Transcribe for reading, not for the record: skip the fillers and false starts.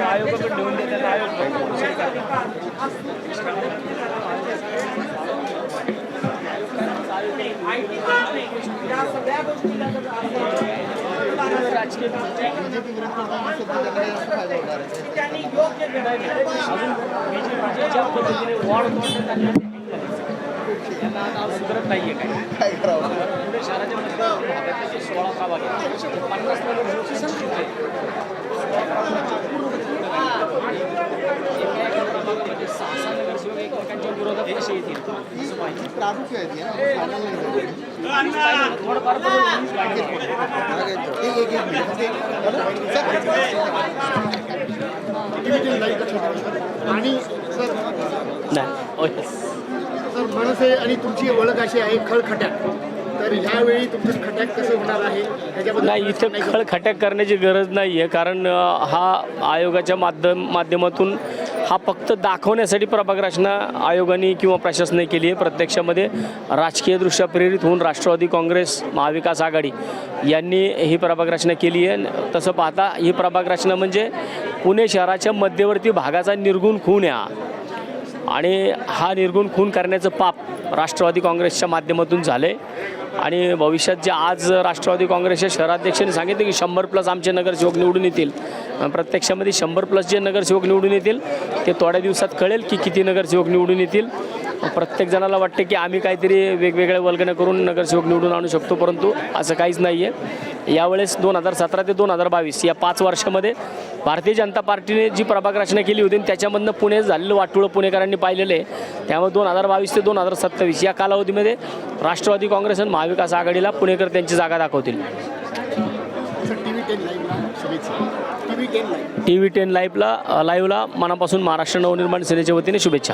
आयोगाकडे लिहून देतात राजकीय पद्धतीने वॉर्ड सुधारत नाहीये काय पुणे शहराच्या मध्ये भागातले 16 प्रभाग आहेत 50 नगरसेवक संचित आहेत. प्रभागामध्ये 6 नगरसेवक एकमेकांच्या विरोधात कसे येतील असं पाहिजे. थोडंफार आणि सर मनसे आणि तुमची ओळख अशी आहे खळखट्याक, तर ह्यावेळी तुमचं खट्याक कसं होणार आहे त्याच्याबद्दल? नाही, इथं खळखट्याक करण्याची गरज नाही आहे, कारण हा आयोगाच्या माध्यमातून हा फक्त दाखवण्यासाठी प्रभाग रचना आयोगाने किंवा प्रशासनाने केली आहे. प्रत्यक्षामध्ये राजकीयदृष्ट्या प्रेरित होऊन राष्ट्रवादी काँग्रेस, महाविकास आघाडी यांनी ही प्रभाग रचना केली आहे. तसं पाहता ही प्रभाग रचना म्हणजे पुणे शहराच्या मध्यवर्ती भागाचा निर्गुण खून आहे आणि हा निर्गुण खून करण्याचं पाप राष्ट्रवादी काँग्रेसच्या माध्यमातून झालं आहे. आणि भविष्यात जे आज राष्ट्रवादी काँग्रेसच्या शहराध्यक्षांनी सांगितलं की 100+ आमचे नगरसेवक निवडून येतील, प्रत्यक्षामध्ये 100+ जे नगरसेवक निवडून येतील ते थोड्या दिवसात कळेल की किती नगरसेवक निवडून येतील. प्रत्येक जणाला वाटते की आम्ही काहीतरी वेगवेगळ्या वल्गना करून नगरसेवक निवडून आणू शकतो, परंतु असं काहीच नाही आहे. यावेळेस 2017 ते 2022 या 5 वर्षामध्ये भारतीय जनता पार्टीने जी प्रभाग रचना केली होती त्याच्यामधनं पुणे झालेलं वाटोळं पुणेकरांनी पाहिलेलं आहे. त्यामुळे 2022 ते 2027 या कालावधीमध्ये राष्ट्रवादी काँग्रेस आणि महाविकास आघाडीला पुणेकर त्यांची जागा दाखवतील. TV10 लाईव्हला मनापासून महाराष्ट्र नवनिर्माण सेनेच्या वतीने शुभेच्छा.